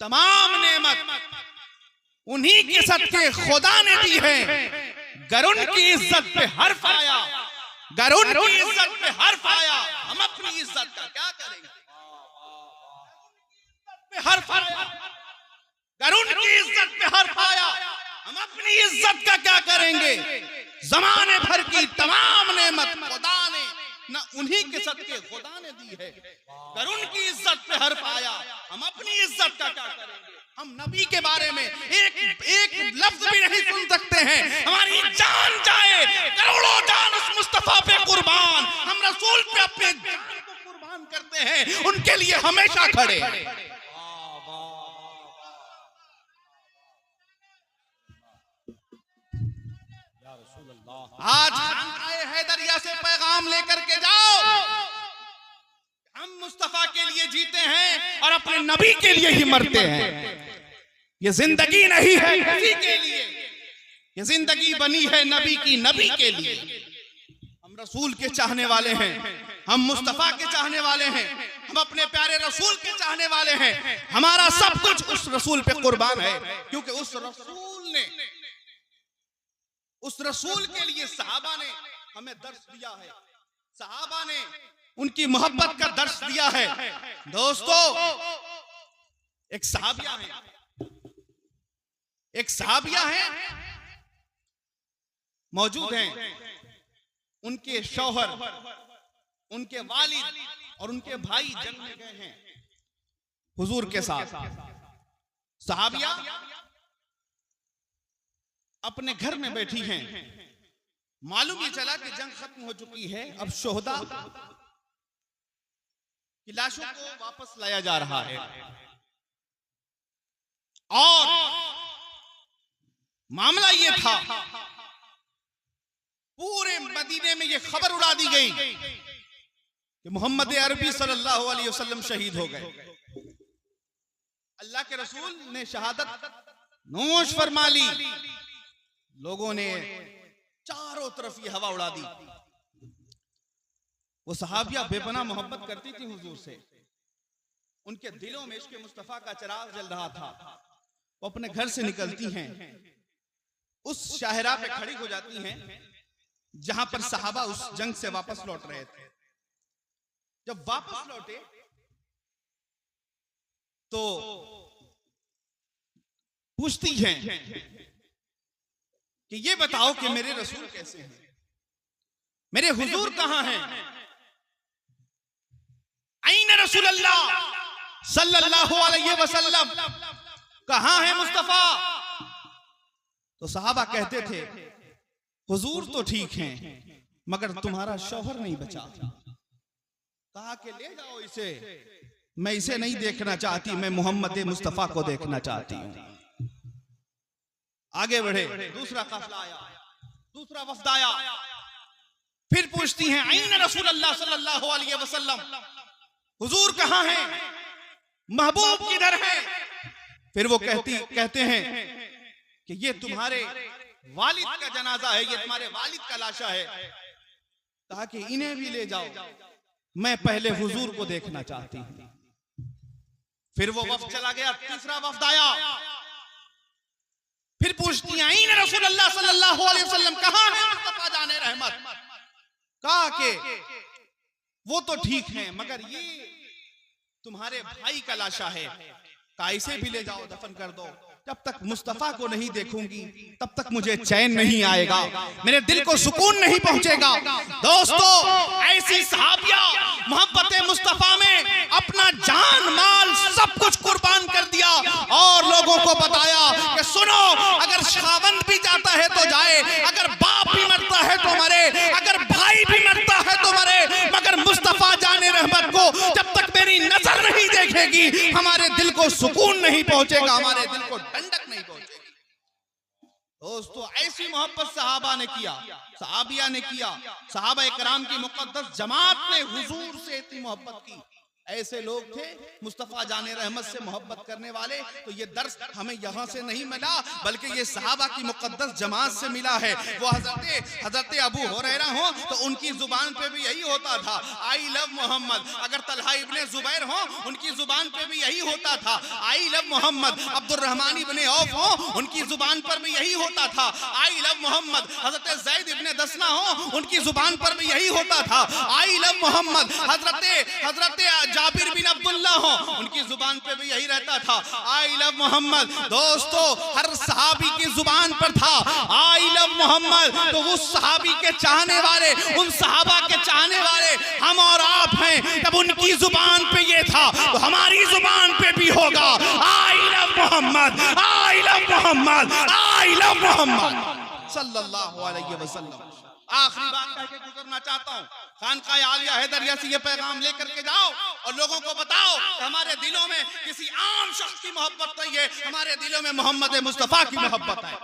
तमाम नेमत उन्हीं के सदके खुदा ने दी है। गर उनकी इज्जत पे हर्फ आया, गर उनकी इज्जत पे हर्फ आया, हम अपनी इज्जत का क्या करेंगे? हर्फ आया, गर उनकी इज्जत पे हर्फ आया, हम अपनी इज्जत का क्या करेंगे? जमाने भर की तमाम नेमत खुदा ने ना उन्हीं के सदके खुदा ने दी है। अगर उनकी इज्जत पे हर्फ आया, हम अपनी इज्जत का क्या करेंगे? हम नबी के बारे में एक लफ्ज भी नहीं सुन सकते हैं। हमारी जान जाए, करोड़ों जान उस मुस्तफा पे कुर्बान, हम रसूल पे अपने जान को कुर्बान करते हैं, उनके लिए हमेशा खड़े। आज खानकाए हैदरिया से पैगाम लेकर के जाओ, हम मुस्तफा के लिए जीते हैं और अपने नबी के लिए ही मरते हैं। ये जिंदगी नहीं है किसी के लिए, ये जिंदगी बनी है नबी की, नबी के लिए। हम रसूल के चाहने वाले हैं, हम मुस्तफा के चाहने वाले हैं, हम अपने प्यारे रसूल के चाहने वाले हैं। हमारा सब कुछ उस रसूल पे कुर्बान है, क्योंकि उस रसूल के लिए सहाबा ने हमें दर्श दिया है, सहाबा ने उनकी मोहब्बत का दर्श दिया है। दोस्तों, एक सहाबिया है मौजूद हैं, उनके शौहर, उनके वालिद और उनके भाई जंग में गए हैं हुजूर के साथ। सहाबिया अपने घर में बैठी हैं, मालूम ये चला कि जंग खत्म हो चुकी है, अब शोहदा की लाशों को वापस लाया जा रहा है। और मामला ये था, पूरे मदीने में ये खबर उड़ा दी गई कि मोहम्मद अरबी सल्लल्लाहु अलैहि वसल्लम शहीद हो गए। अल्लाह के रसूल ने शहादत नोश फरमा ली। लोगों ने चारों तरफ ये हवा उड़ा दी। वो सहाबिया बेपनाह मोहब्बत करती थी हुजूर से, उनके दिलों में इश्क़ मुस्तफा का चिराग जल रहा था। वो अपने घर से निकलती हैं, उस शाहरा पे खड़ी हो जाती हैं जहां पर सहाबा उस जंग से वापस लौट रहे थे। जब वापस लौटे तो पूछती हैं कि ये बताओ कि मेरे रसूल कैसे हैं, मेरे हुजूर कहां हैं? आईने रसूलल्लाह सल्लल्लाहु अलैहि वसल्लम, कहां है मुस्तफा? तो सहाबा कहते थे, हुजूर तो ठीक हैं, मगर तुम्हारा शौहर नहीं बचा। कहा कि ले जाओ इसे, मैं इसे नहीं देखना चाहती, मैं मोहम्मद मुस्तफा को देखना चाहती हूं। आगे बढ़े, दूसरा काफिला आया, दूसरा वफ्द आया, फिर पूछती हैं, आईना रसूलल्लाह सल्लल्लाहु अलैहि वसल्लम, हुजूर कहां हैं, महबूब किधर है? फिर वो कहते हैं कि ये तुम्हारे वालिद का जनाजा है, ये तुम्हारे वालिद का लाशा है। कहा कि इन्हें भी ले जाओ, मैं पहले हुजूर को देखना चाहती हूं। फिर वो वफ्द चला गया, तीसरा वफ्द आया, फिर पूछती हैं, आईना रसूलल्लाह सल्लल्लाहु अलैहि वसल्लम, कहां है मुस्तफा जाने रहमत? कहा कि वो तो ठीक है, मगर ये तुम्हारे भाई का लाशा है, इसे भी ले जाओ, दफन कर दो। जब तक मुस्तफा को नहीं देखूंगी तब तक मुझे चैन नहीं आएगा, मेरे दिल को सुकून नहीं पहुंचेगा। दोस्तों, ऐसी सहाबिया मोहब्बत मुस्तफा में अपना जान माल सब कुछ कुर्बान कर दिया और लोगों को बताया कि सुनो, अगर खावंद भी जाता है तो जाए, अगर बाप भी मरता है तो मरे, अगर भाई भी मरता है तो मरे, मगर मुस्तफा जाने रहमत को जब तक मेरी नजर नहीं देखेगी हमारे दिल को सुकून नहीं पहुंचेगा, हमारे दिल को ठंडक नहीं पहुंचेगी। दोस्तों, ऐसी मोहब्बत सहाबा ने किया, सहाबिया ने किया, सहाबा इकराम की मुकद्दस जमात ने हुजूर से इतनी मोहब्बत की ऐसे लोग थे मुस्तफा जाने रहमत से मोहब्बत करने वाले। तो ये दर्स हमें यहाँ से नहीं मिला, बल्कि ये सहाबा की मुकद्दस जमात से मिला है। वो हजरत अबू हुरैरा हो तो उनकी जुबान पे भी यही होता था, आई लव मोहम्मद। अगर तलहा इब्ने जुबैर हो उनकी जुबान पे भी यही होता था, आई लव मोहम्मद। अब्दुर्रहमान इब्ने औफ हो उनकी जुबान पर भी यही होता था, आई लव मोहम्मद। हजरत ज़ैद इब्ने दसना हो उनकी जुबान पर भी यही होता था, आई लव मोहम्मद। हजरत जाबिर बिन अब्दुल्ला हो उनकी जुबान पे भी यही रहता था, आई लव मोहम्मद। दोस्तों, हर सहाबी की जुबान पर था आई लव मोहम्मद। तो उस सहाबी के चाहने वाले, उन सहाबा के चाहने वाले हम और आप हैं। तब उनकी जुबान पे ये था तो हमारी जुबान पे भी होगा, I love Mohammad, I love Mohammad, I love Mohammad सल्लल्लाहु अलैहि वसल्लम। आखिरी बात कह के गुजरना चाहता हूँ, खानकाह आलिया हैदरिया से ये पैगाम लेकर के जाओ और लोगों को बताओ कि हमारे दिलों में किसी आम शख्स की मोहब्बत नहीं है, हमारे दिलों में मोहम्मद मुस्तफा की मोहब्बत है।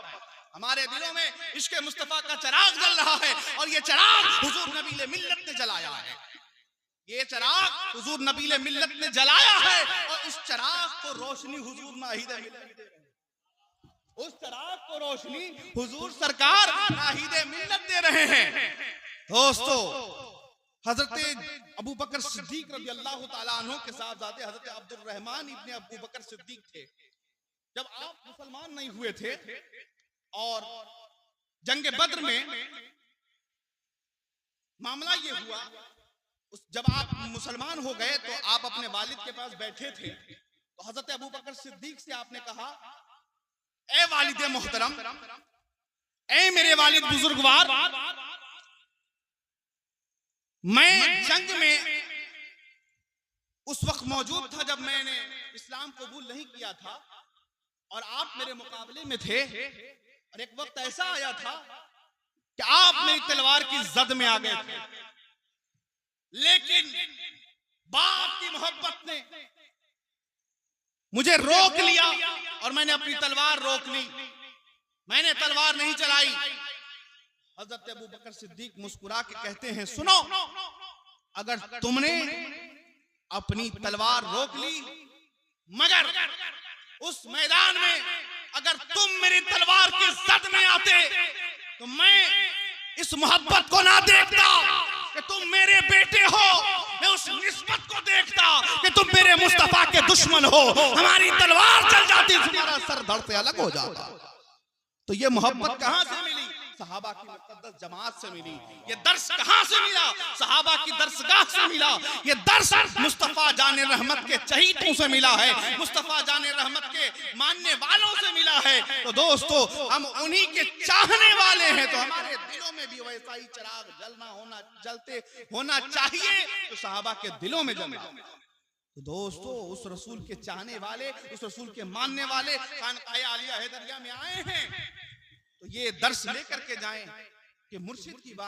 हमारे दिलों में इश्क़ मुस्तफा का चिराग जल रहा है और ये चिराग हुजूर नबीले मिल्लत ने जलाया है। ये चिराग हुजूर नबीले मिल्लत ने जलाया है और इस चिराग को रोशनी हुजूर नाहिद मिल्लत दे रहे हैं। उस चिराग को रोशनी हुजूर सरकार नाहिद मिल्लत दे रहे हैं। दोस्तों, हजरत अबू बकर सिद्दीक रज़ी अल्लाह तआला अन्हु के साहबजादे हजरत अब्दुर्रहमान इब्ने अबू बकर सिद्दीक थे। जब आप मुसलमान नहीं हुए थे और जंग बद्र में मामला ये हुआ, जब आप मुसलमान हो गए तो आप अपने वालिद के पास बैठे थे, तो हजरत अबू बकर सिद्दीक से आपने कहा, ए वालिद मोहतरम, ए मेरे वालिद बुजुर्गवार, मैं जंग में उस वक्त मौजूद था जब मैंने इस्लाम कबूल नहीं किया था और आप मेरे मुकाबले में थे, और एक वक्त ऐसा आया था कि आप मेरी तलवार की जद में आ गए थे, लेकिन बाप की मोहब्बत ने मुझे रोक लिया और मैंने अपनी तलवार रोक ली, मैंने तलवार नहीं चलाई। हजरत अबू बकर सिद्दीक मुस्कुरा के कहते हैं, सुनो, अगर तुमने अपनी तलवार रोक ली, मगर उस मैदान में अगर तुम मेरी तलवार की जद में आते तो मैं इस मोहब्बत को ना देखता कि तुम मेरे बेटे हो, मैं उस निस्बत को देखता कि तुम मेरे मुस्तफा के दुश्मन हो। हमारी तलवार चल जाती, तुम्हारा सर धड़ से अलग हो जाता। तो ये मोहब्बत कहां से मिली? सहाबा की मुक़द्दस जमात से मिली। ये दर्स कहां से मिला? सहाबा की दर्सगाह से मिला। ये दर्स मुस्तफा जाने रहमत के चहीतों से मिला है, मुस्तफा जाने रहमत के मानने वालों से मिला है। तो दोस्तों, हम उन्हीं के चाहने वाले हैं, तो हमारे दिलों में भी वैसा ही चिराग जलते होना चाहिए तो सहाबा के दिलों में जलना। तो दोस्तों, उस रसूल के चाहने वाले, उस रसूल के मानने वाले खानकाह आलिया हैदरिया में आए हैं, तो ये दर्स लेकर के जाएं कि मुर्शिद की बात